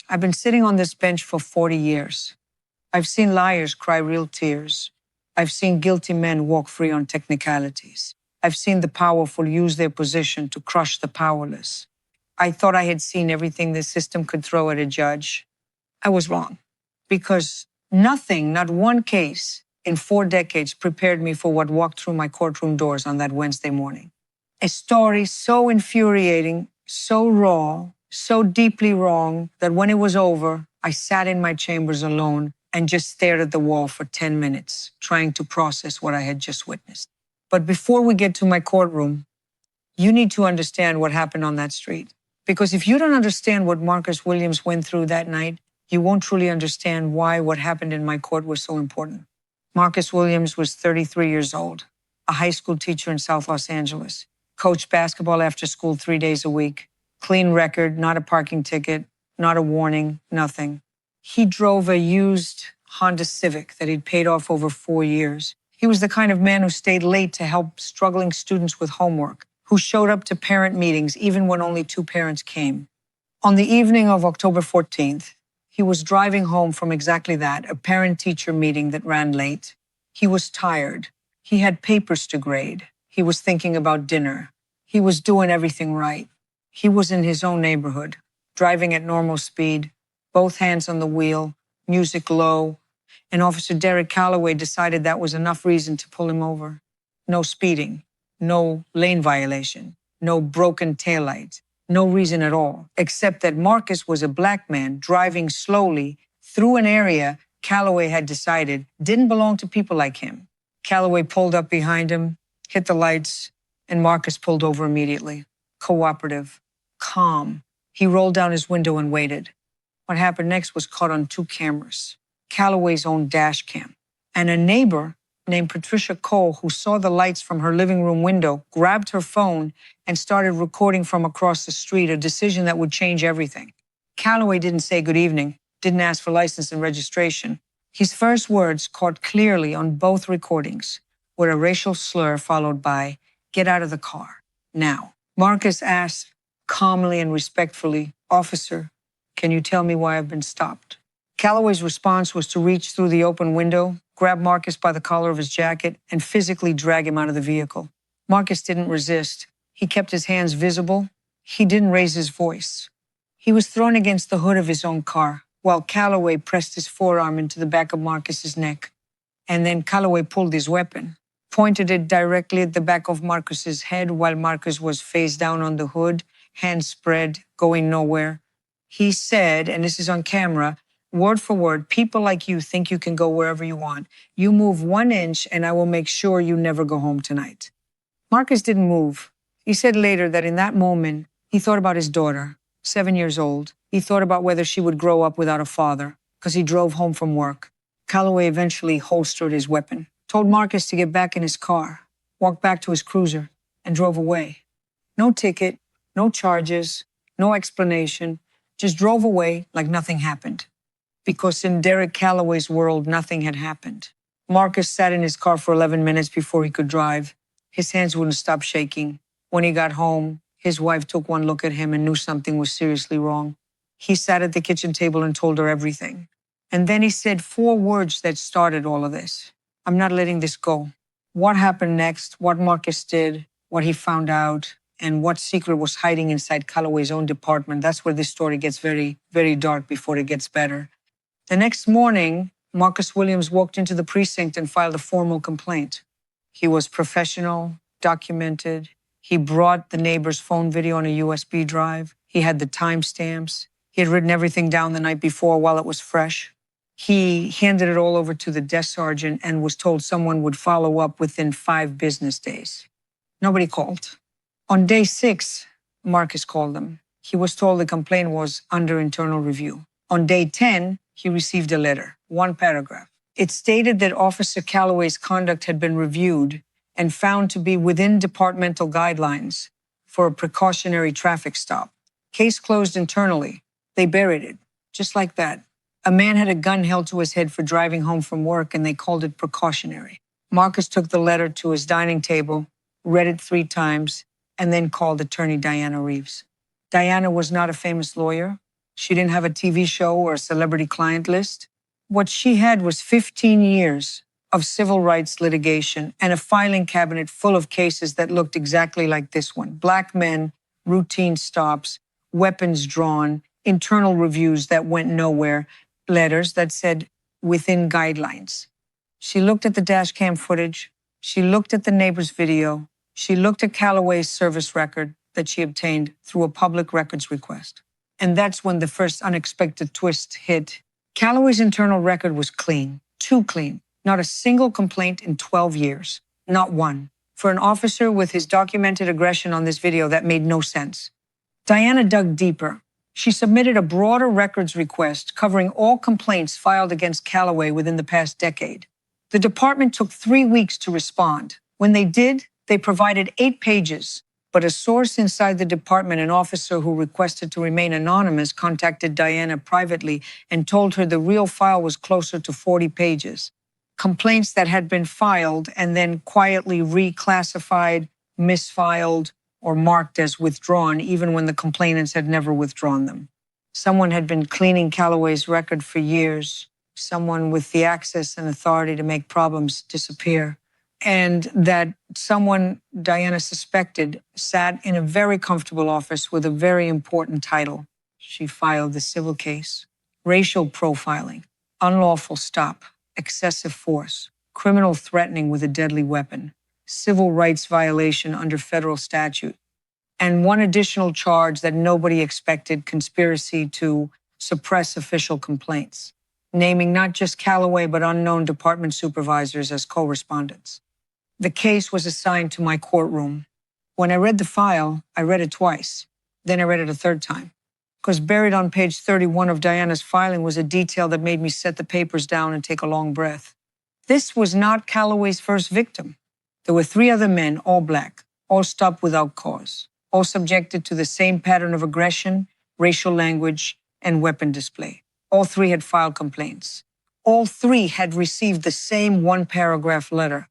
I've been sitting on this bench for 40 years. I've seen liars cry real tears. I've seen guilty men walk free on technicalities. I've seen the powerful use their position to crush the powerless. I thought I had seen everything the system could throw at a judge. I was wrong, because nothing, not one case in 4 decades prepared me for what walked through my courtroom doors on that Wednesday morning. A story so infuriating, so raw, so deeply wrong that when it was over, I sat in my chambers alone and just stared at the wall for 10 minutes, trying to process what I had just witnessed. But before we get to my courtroom, you need to understand what happened on that street. Because if you don't understand what Marcus Williams went through that night, you won't truly understand why what happened in my court was so important. Marcus Williams was 33 years old, a high school teacher in South Los Angeles, coached basketball after school 3 days a week, clean record, not a parking ticket, not a warning, nothing. He drove a used Honda Civic that he'd paid off over 4 years. He was the kind of man who stayed late to help struggling students with homework, who showed up to parent meetings even when only 2 parents came. On the evening of October 14th, he was driving home from exactly that, a parent-teacher meeting that ran late. He was tired. He had papers to grade. He was thinking about dinner. He was doing everything right. He was in his own neighborhood, driving at normal speed, both hands on the wheel, music low, and Officer Derek Calloway decided that was enough reason to pull him over. No speeding, no lane violation, no broken taillight, no reason at all, except that Marcus was a black man driving slowly through an area Calloway had decided didn't belong to people like him. Calloway pulled up behind him, hit the lights, and Marcus pulled over immediately. Cooperative, calm. He rolled down his window and waited. What happened next was caught on 2 cameras, Calloway's own dash cam. And a neighbor named Patricia Cole, who saw the lights from her living room window, grabbed her phone and started recording from across the street, a decision that would change everything. Calloway didn't say good evening, didn't ask for license and registration. His first words, caught clearly on both recordings, were a racial slur followed by, "Get out of the car, now." Marcus asked calmly and respectfully, "Officer, can you tell me why I've been stopped?" Calloway's response was to reach through the open window, grab Marcus by the collar of his jacket, and physically drag him out of the vehicle. Marcus didn't resist. He kept his hands visible. He didn't raise his voice. He was thrown against the hood of his own car, while Calloway pressed his forearm into the back of Marcus's neck. And then Calloway pulled his weapon, pointed it directly at the back of Marcus's head while Marcus was face down on the hood, hands spread, going nowhere. He said, and this is on camera, word for word, "People like you think you can go wherever you want. You move 1 inch and I will make sure you never go home tonight." Marcus didn't move. He said later that in that moment, he thought about his daughter, 7 years old. He thought about whether she would grow up without a father, because he drove home from work. Calloway eventually holstered his weapon, told Marcus to get back in his car, walked back to his cruiser, and drove away. No ticket, no charges, no explanation, just drove away like nothing happened. Because in Derek Calloway's world, nothing had happened. Marcus sat in his car for 11 minutes before he could drive. His hands wouldn't stop shaking. When he got home, his wife took one look at him and knew something was seriously wrong. He sat at the kitchen table and told her everything. And then he said 4 words that started all of this. "I'm not letting this go." What happened next, what Marcus did, what he found out, and what secret was hiding inside Calloway's own department, that's where this story gets very, very dark before it gets better. The next morning, Marcus Williams walked into the precinct and filed a formal complaint. He was professional, documented. He brought the neighbor's phone video on a USB drive. He had the timestamps. He had written everything down the night before while it was fresh. He handed it all over to the desk sergeant and was told someone would follow up within 5 business days. Nobody called. On day 6, Marcus called them. He was told the complaint was under internal review. On day 10, he received a letter, 1 paragraph. It stated that Officer Calloway's conduct had been reviewed and found to be within departmental guidelines for a precautionary traffic stop. Case closed internally. They buried it, just like that. A man had a gun held to his head for driving home from work, and they called it precautionary. Marcus took the letter to his dining table, read it 3 times, and then called attorney Diana Reeves. Diana was not a famous lawyer. She didn't have a TV show or a celebrity client list. What she had was 15 years of civil rights litigation and a filing cabinet full of cases that looked exactly like this one. Black men, routine stops, weapons drawn, internal reviews that went nowhere, letters that said within guidelines. She looked at the dash cam footage. She looked at the neighbor's video. She looked at Calloway's service record that she obtained through a public records request. And that's when the first unexpected twist hit. Calloway's internal record was clean, too clean. Not a single complaint in 12 years. Not one. For an officer with his documented aggression on this video, that made no sense. Diana dug deeper. She submitted a broader records request covering all complaints filed against Calloway within the past decade. The department took 3 weeks to respond. When they did, they provided 8 pages. But a source inside the department, an officer who requested to remain anonymous, contacted Diana privately and told her the real file was closer to 40 pages. Complaints that had been filed and then quietly reclassified, misfiled, or marked as withdrawn, even when the complainants had never withdrawn them. Someone had been cleaning Calloway's record for years, someone with the access and authority to make problems disappear. And that someone, Diana suspected, sat in a very comfortable office with a very important title. She filed the civil case. Racial profiling, unlawful stop, excessive force, criminal threatening with a deadly weapon, civil rights violation under federal statute, and one additional charge that nobody expected, conspiracy to suppress official complaints, naming not just Calloway but unknown department supervisors as co-respondents. The case was assigned to my courtroom. When I read the file, I read it twice. Then I read it a third time. Because buried on page 31 of Diana's filing was a detail that made me set the papers down and take a long breath. This was not Calloway's first victim. There were 3 other men, all black, all stopped without cause, all subjected to the same pattern of aggression, racial language, and weapon display. All 3 had filed complaints. All 3 had received the same 1-paragraph letter.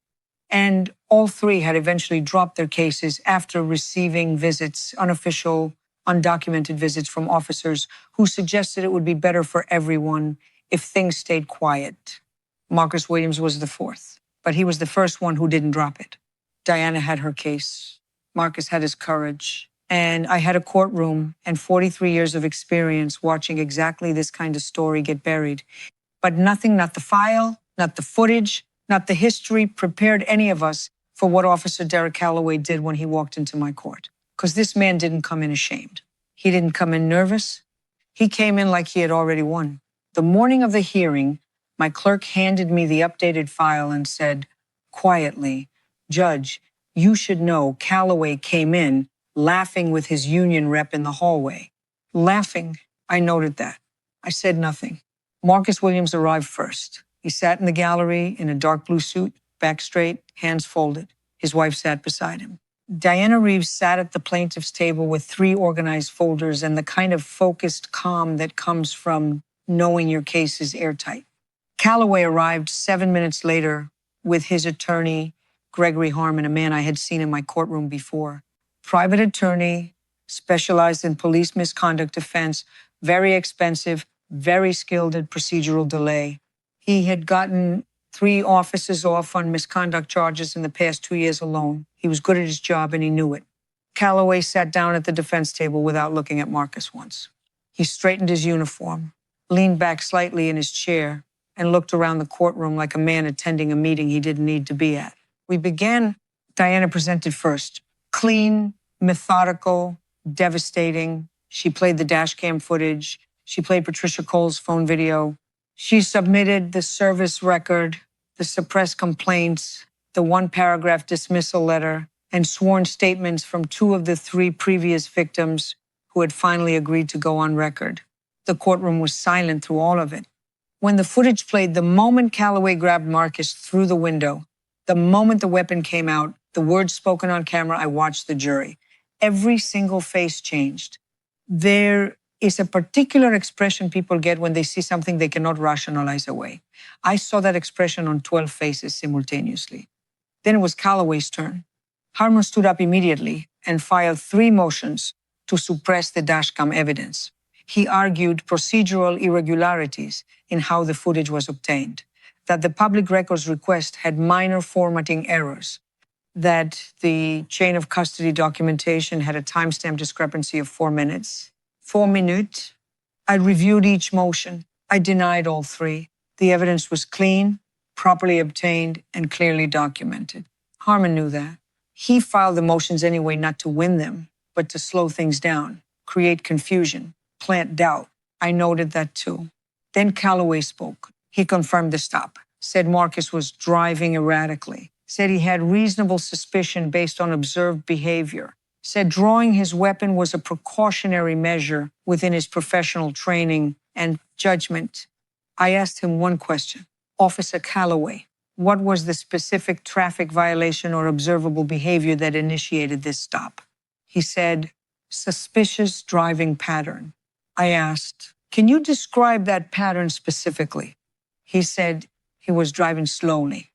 And all 3 had eventually dropped their cases after receiving visits, unofficial, undocumented visits from officers who suggested it would be better for everyone if things stayed quiet. Marcus Williams was the 4th, but he was the first one who didn't drop it. Diana had her case. Marcus had his courage. And I had a courtroom and 43 years of experience watching exactly this kind of story get buried. But nothing, not the file, not the footage, not the history, prepared any of us for what Officer Derek Calloway did when he walked into my court. Because this man didn't come in ashamed. He didn't come in nervous. He came in like he had already won. The morning of the hearing, my clerk handed me the updated file and said, quietly, "Judge, you should know Calloway came in laughing with his union rep in the hallway." Laughing, I noted that. I said nothing. Marcus Williams arrived first. He sat in the gallery in a dark blue suit, back straight, hands folded. His wife sat beside him. Diana Reeves sat at the plaintiff's table with 3 organized folders and the kind of focused calm that comes from knowing your case is airtight. Calloway arrived 7 minutes later with his attorney, Gregory Harmon, a man I had seen in my courtroom before. Private attorney, specialized in police misconduct defense, very expensive, very skilled at procedural delay. He had gotten 3 officers off on misconduct charges in the past 2 years alone. He was good at his job and he knew it. Calloway sat down at the defense table without looking at Marcus once. He straightened his uniform, leaned back slightly in his chair, and looked around the courtroom like a man attending a meeting he didn't need to be at. We began. Diana presented first. Clean, methodical, devastating. She played the dash cam footage. She played Patricia Cole's phone video. She submitted the service record, the suppressed complaints, the 1-paragraph dismissal letter, and sworn statements from 2 of the 3 previous victims who had finally agreed to go on record. The courtroom was silent through all of it. When the footage played, the moment Calloway grabbed Marcus through the window, the moment the weapon came out, the words spoken on camera, I watched the jury. Every single face changed. There is a particular expression people get when they see something they cannot rationalize away. I saw that expression on 12 faces simultaneously. Then it was Calloway's turn. Harmon stood up immediately and filed 3 motions to suppress the dashcam evidence. He argued procedural irregularities in how the footage was obtained, that the public records request had minor formatting errors, that the chain of custody documentation had a timestamp discrepancy of 4 minutes. 4 minutes. I reviewed each motion. I denied all three. The evidence was clean, properly obtained, and clearly documented. Harmon knew that. He filed the motions anyway not to win them, but to slow things down, create confusion, plant doubt. I noted that too. Then Calloway spoke. He confirmed the stop, said Marcus was driving erratically, said he had reasonable suspicion based on observed behavior, said drawing his weapon was a precautionary measure within his professional training and judgment. I asked him one question. Officer Calloway, what was the specific traffic violation or observable behavior that initiated this stop? He said, suspicious driving pattern. I asked, can you describe that pattern specifically? He said he was driving slowly.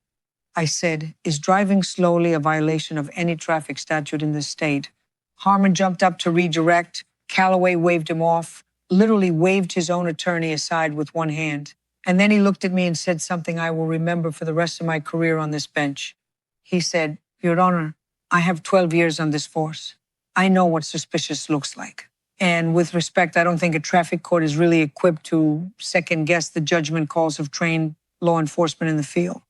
I said, is driving slowly a violation of any traffic statute in the state? Harmon jumped up to redirect. Calloway waved him off, literally waved his own attorney aside with one hand. And then he looked at me and said something I will remember for the rest of my career on this bench. He said, Your Honor, I have 12 years on this force. I know what suspicious looks like. And with respect, I don't think a traffic court is really equipped to second-guess the judgment calls of trained law enforcement in the field.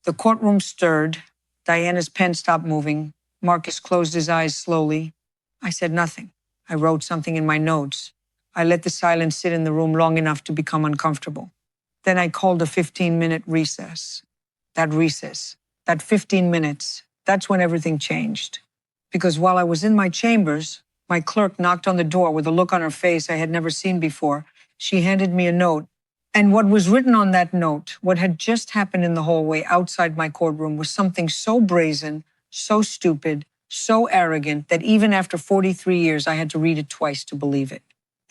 The courtroom stirred. Diana's pen stopped moving. Marcus closed his eyes slowly. I said nothing. I wrote something in my notes. I let the silence sit in the room long enough to become uncomfortable. Then I called a 15-minute recess. That 15 minutes, that's when everything changed. Because while I was in my chambers, my clerk knocked on the door with a look on her face I had never seen before. She handed me a note. And what was written on that note, what had just happened in the hallway outside my courtroom, was something so brazen, so stupid, so arrogant that even after 43 years, I had to read it twice to believe it.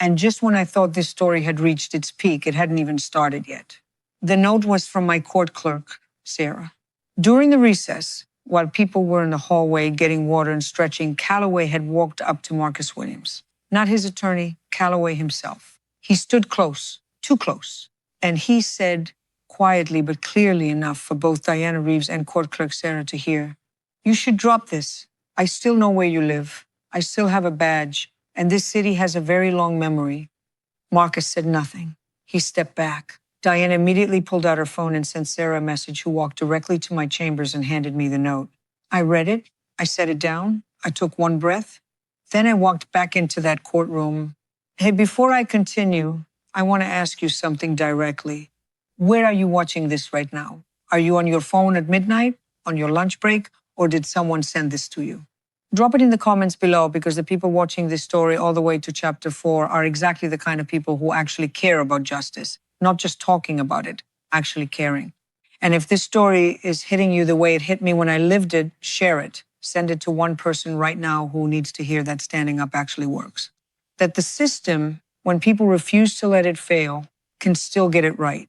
And just when I thought this story had reached its peak, it hadn't even started yet. The note was from my court clerk, Sarah. During the recess, while people were in the hallway getting water and stretching, Calloway had walked up to Marcus Williams. Not his attorney, Calloway himself. He stood close, too close. And he said, quietly but clearly enough for both Diana Reeves and court clerk Sarah to hear, you should drop this. I still know where you live. I still have a badge. And this city has a very long memory. Marcus said nothing. He stepped back. Diana immediately pulled out her phone and sent Sarah a message, who walked directly to my chambers and handed me the note. I read it. I set it down. I took one breath. Then I walked back into that courtroom. Hey, before I continue, I want to ask you something directly. Where are you watching this right now? Are you on your phone at midnight, on your lunch break, or did someone send this to you? Drop it in the comments below, because the people watching this story all the way to chapter 4 are exactly the kind of people who actually care about justice, not just talking about it, actually caring. And if this story is hitting you the way it hit me when I lived it, share it. Send it to one person right now who needs to hear that standing up actually works. That the system, when people refuse to let it fail, can still get it right.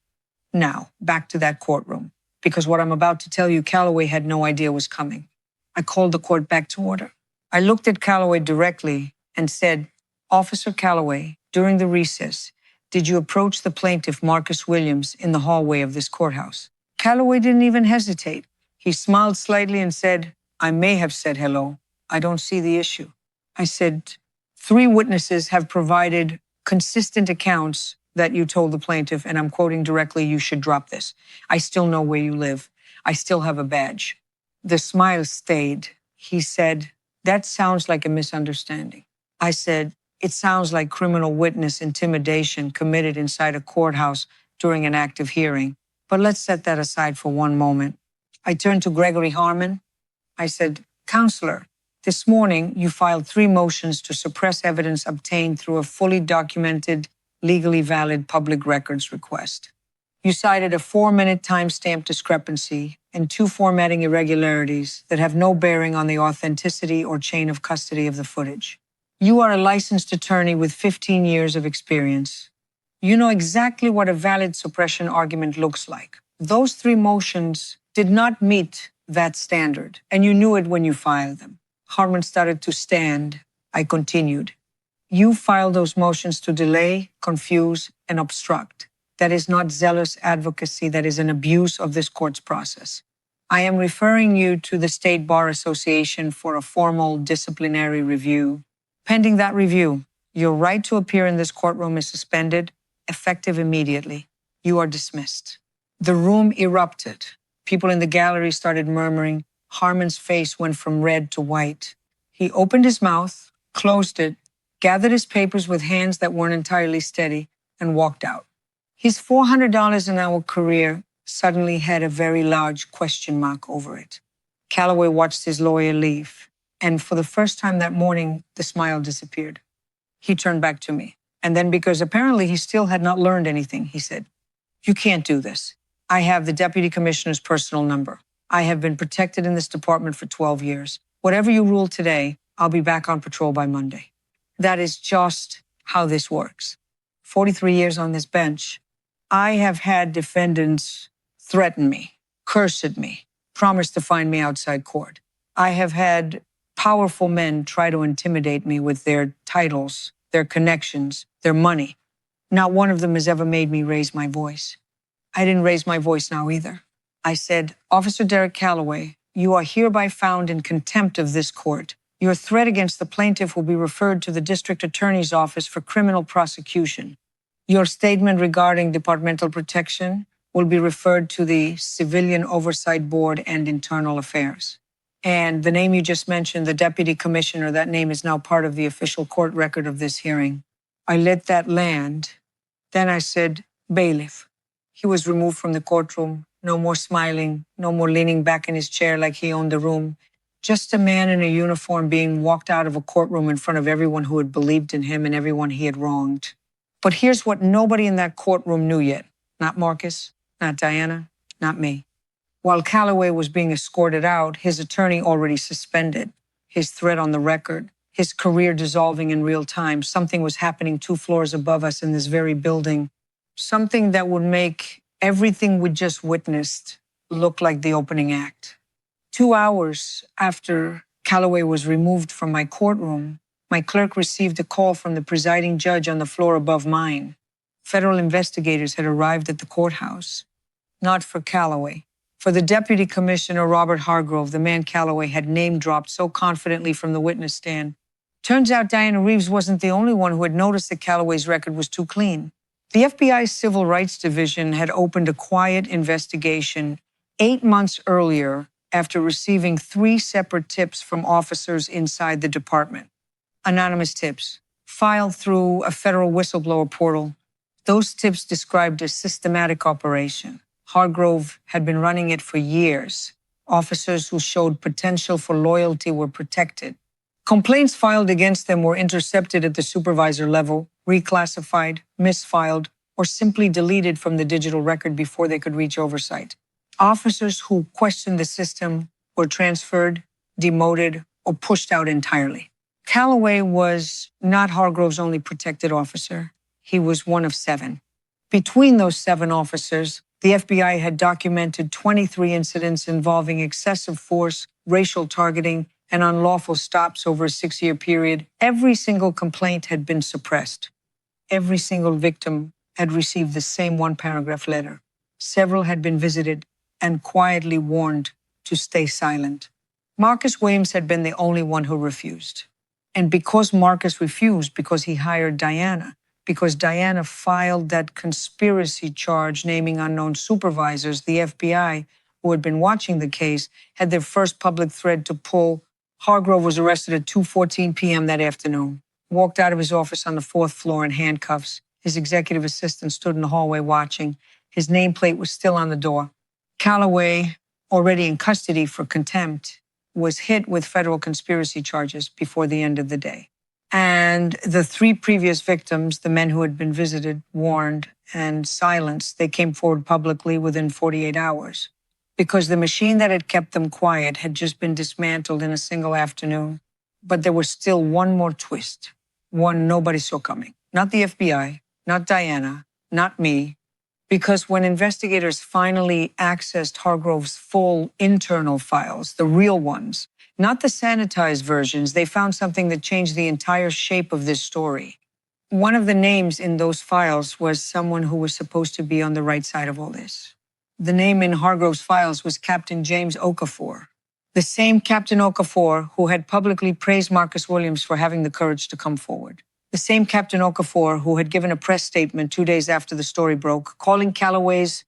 Now, back to that courtroom, because what I'm about to tell you, Calloway had no idea was coming. I called the court back to order. I looked at Calloway directly and said, Officer Calloway, during the recess, did you approach the plaintiff, Marcus Williams, in the hallway of this courthouse? Calloway didn't even hesitate. He smiled slightly and said, I may have said hello. I don't see the issue. I said, 3 witnesses have provided consistent accounts that you told the plaintiff, and I'm quoting directly, you should drop this. I still know where you live. I still have a badge. The smile stayed. He said, that sounds like a misunderstanding. I said, it sounds like criminal witness intimidation committed inside a courthouse during an active hearing. But let's set that aside for one moment. I turned to Gregory Harmon. I said, Counselor, this morning you filed 3 motions to suppress evidence obtained through a fully documented, legally valid public records request. You cited a 4-minute timestamp discrepancy and 2 formatting irregularities that have no bearing on the authenticity or chain of custody of the footage. You are a licensed attorney with 15 years of experience. You know exactly what a valid suppression argument looks like. Those 3 motions did not meet that standard, and you knew it when you filed them. Harmon started to stand. I continued. You filed those motions to delay, confuse, and obstruct. That is not zealous advocacy. That is an abuse of this court's process. I am referring you to the State Bar Association for a formal disciplinary review. Pending that review, your right to appear in this courtroom is suspended, effective immediately. You are dismissed. The room erupted. People in the gallery started murmuring. Harmon's face went from red to white. He opened his mouth, closed it, gathered his papers with hands that weren't entirely steady, and walked out. His $400 an hour career suddenly had a very large question mark over it. Calloway watched his lawyer leave, and for the first time that morning, the smile disappeared. He turned back to me, and then, because apparently he still had not learned anything, he said, "You can't do this. I have the deputy commissioner's personal number. I have been protected in this department for 12 years. Whatever you rule today, I'll be back on patrol by Monday." That is just how this works. 43 years on this bench, I have had defendants threaten me, curse at me, promise to find me outside court. I have had powerful men try to intimidate me with their titles, their connections, their money. Not one of them has ever made me raise my voice. I didn't raise my voice now either. I said, "Officer Derek Calloway, you are hereby found in contempt of this court. Your threat against the plaintiff will be referred to the district attorney's office for criminal prosecution. Your statement regarding departmental protection will be referred to the Civilian Oversight Board and Internal Affairs." And the name you just mentioned, the deputy commissioner, that name is now part of the official court record of this hearing. I let that land. Then I said, "Bailiff." He was removed from the courtroom. No more smiling, no more leaning back in his chair like he owned the room. Just a man in a uniform being walked out of a courtroom in front of everyone who had believed in him and everyone he had wronged. But here's what nobody in that courtroom knew yet. Not Marcus, not Diana, not me. While Calloway was being escorted out, his attorney already suspended, his threat on the record, his career dissolving in real time. Something was happening 2 floors above us in this very building. Something that would make everything we just witnessed look like the opening act. 2 hours after Calloway was removed from my courtroom, my clerk received a call from the presiding judge on the floor above mine. Federal investigators had arrived at the courthouse. Not for Calloway. For the deputy commissioner, Robert Hargrove, the man Calloway had name-dropped so confidently from the witness stand. Turns out Diana Reeves wasn't the only one who had noticed that Calloway's record was too clean. The FBI's Civil Rights Division had opened a quiet investigation 8 months earlier after receiving 3 separate tips from officers inside the department. Anonymous tips, filed through a federal whistleblower portal. Those tips described a systematic operation. Hargrove had been running it for years. Officers who showed potential for loyalty were protected. Complaints filed against them were intercepted at the supervisor level, reclassified, misfiled, or simply deleted from the digital record before they could reach oversight. Officers who questioned the system were transferred, demoted, or pushed out entirely. Calloway was not Hargrove's only protected officer. He was one of 7. Between those 7 officers, the FBI had documented 23 incidents involving excessive force, racial targeting, and unlawful stops over a 6-year period. Every single complaint had been suppressed. Every single victim had received the same 1-paragraph letter. Several had been visited and quietly warned to stay silent. Marcus Williams had been the only one who refused. And because Marcus refused, because he hired Diana, because Diana filed that conspiracy charge naming unknown supervisors, the FBI, who had been watching the case, had their first public thread to pull. Hargrove was arrested at 2:14 p.m. that afternoon, walked out of his office on the 4th floor in handcuffs. His executive assistant stood in the hallway watching. His nameplate was still on the door. Calloway, already in custody for contempt, was hit with federal conspiracy charges before the end of the day. And the 3 previous victims, the men who had been visited, warned, and silenced, they came forward publicly within 48 hours. Because the machine that had kept them quiet had just been dismantled in a single afternoon. But there was still one more twist, one nobody saw coming. Not the FBI, not Diana, not me, Because when investigators finally accessed Hargrove's full internal files, the real ones, not the sanitized versions, they found something that changed the entire shape of this story. One of the names in those files was someone who was supposed to be on the right side of all this. The name in Hargrove's files was Captain James Okafor, the same Captain Okafor who had publicly praised Marcus Williams for having the courage to come forward. The same Captain Okafor who had given a press statement 2 days after the story broke, calling Calloway's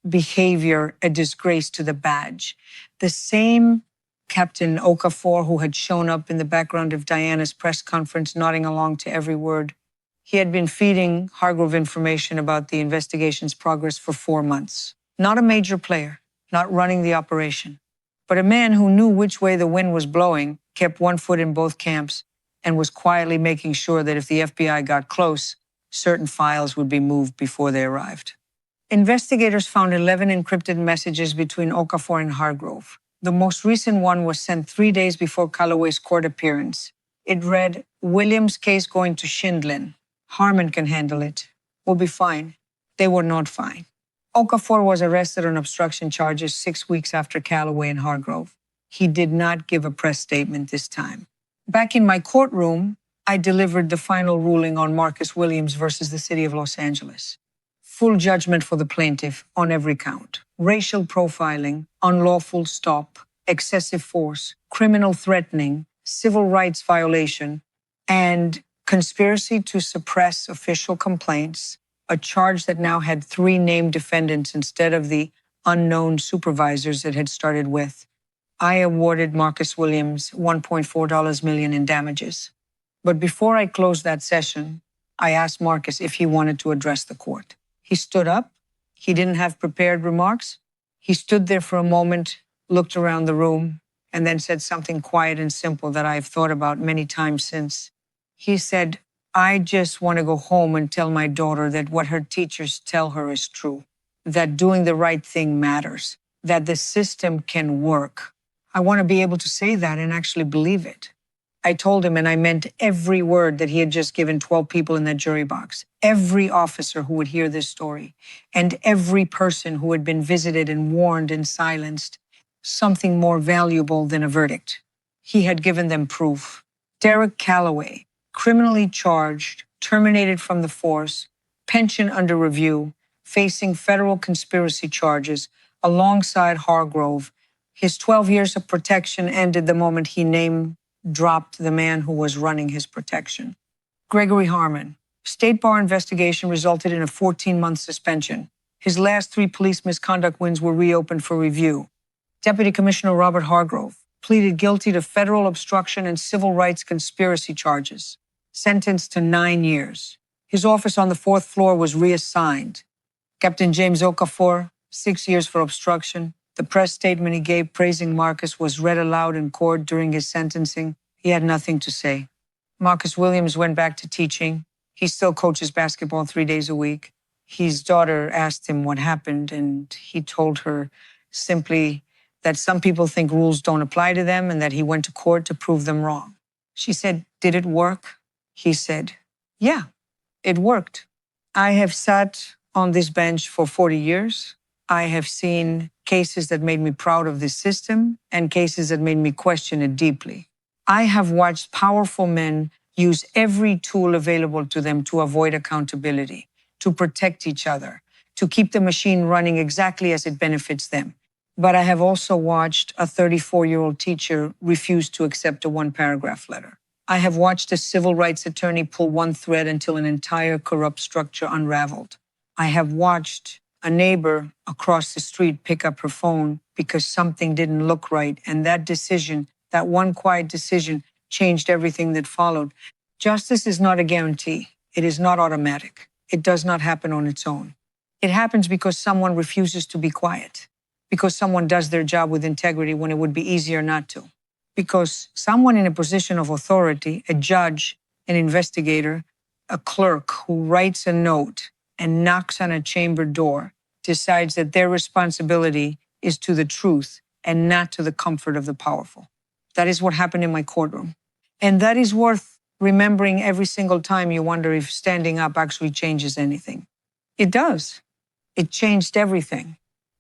behavior a disgrace to the badge. The same Captain Okafor who had shown up in the background of Diana's press conference, nodding along to every word. He had been feeding Hargrove information about the investigation's progress for 4 months. Not a major player, not running the operation, but a man who knew which way the wind was blowing, kept one foot in both camps, and was quietly making sure that if the FBI got close, certain files would be moved before they arrived. Investigators found 11 encrypted messages between Okafor and Hargrove. The most recent one was sent 3 days before Calloway's court appearance. It read, "Williams' case going to Schindlin. Harmon can handle it. We'll be fine." They were not fine. Okafor was arrested on obstruction charges 6 weeks after Calloway and Hargrove. He did not give a press statement this time. Back in my courtroom, I delivered the final ruling on Marcus Williams versus the city of Los Angeles. Full judgment for the plaintiff on every count. Racial profiling, unlawful stop, excessive force, criminal threatening, civil rights violation, and conspiracy to suppress official complaints, a charge that now had 3 named defendants instead of the unknown supervisors it had started with. I awarded Marcus Williams $1.4 million in damages. But before I closed that session, I asked Marcus if he wanted to address the court. He stood up. He didn't have prepared remarks. He stood there for a moment, looked around the room, and then said something quiet and simple that I've thought about many times since. He said, "I just want to go home and tell my daughter that what her teachers tell her is true, that doing the right thing matters, that the system can work. I want to be able to say that and actually believe it." I told him, and I meant every word, that he had just given 12 people in that jury box, every officer who would hear this story, and every person who had been visited and warned and silenced, something more valuable than a verdict. He had given them proof. Derek Calloway, criminally charged, terminated from the force, pension under review, facing federal conspiracy charges alongside Hargrove. His 12 years of protection ended the moment he name-dropped the man who was running his protection. Gregory Harmon. State bar investigation resulted in a 14-month suspension. His last 3 police misconduct wins were reopened for review. Deputy Commissioner Robert Hargrove pleaded guilty to federal obstruction and civil rights conspiracy charges, sentenced to 9 years. His office on the 4th floor was reassigned. Captain James Okafor, 6 years for obstruction. The press statement he gave praising Marcus was read aloud in court during his sentencing. He had nothing to say. Marcus Williams went back to teaching. He still coaches basketball 3 days a week. His daughter asked him what happened, and he told her simply that some people think rules don't apply to them and that he went to court to prove them wrong. She said, "Did it work?" He said, "Yeah, it worked. I have sat on this bench for 40 years. I have seen cases that made me proud of this system and cases that made me question it deeply. I have watched powerful men use every tool available to them to avoid accountability, to protect each other, to keep the machine running exactly as it benefits them. But I have also watched a 34-year-old teacher refuse to accept a 1-paragraph letter. I have watched a civil rights attorney pull one thread until an entire corrupt structure unraveled. I have watched a neighbor across the street pick up her phone because something didn't look right, and that decision, that one quiet decision, changed everything that followed. Justice is not a guarantee. It is not automatic. It does not happen on its own. It happens because someone refuses to be quiet, because someone does their job with integrity when it would be easier not to, because someone in a position of authority, a judge, an investigator, a clerk who writes a note and knocks on a chamber door, decides that their responsibility is to the truth and not to the comfort of the powerful. That is what happened in my courtroom. And that is worth remembering every single time you wonder if standing up actually changes anything. It does. It changed everything.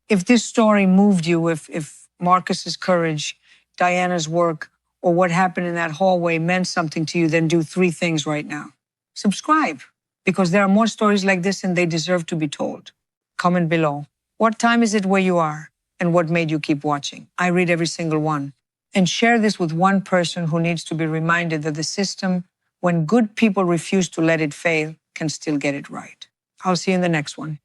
If this story moved you, if Marcus's courage, Diana's work, or what happened in that hallway meant something to you, then do 3 things right now. Subscribe, because there are more stories like this and they deserve to be told. Comment below. What time is it where you are? And what made you keep watching? I read every single one. And share this with one person who needs to be reminded that the system, when good people refuse to let it fail, can still get it right. I'll see you in the next one.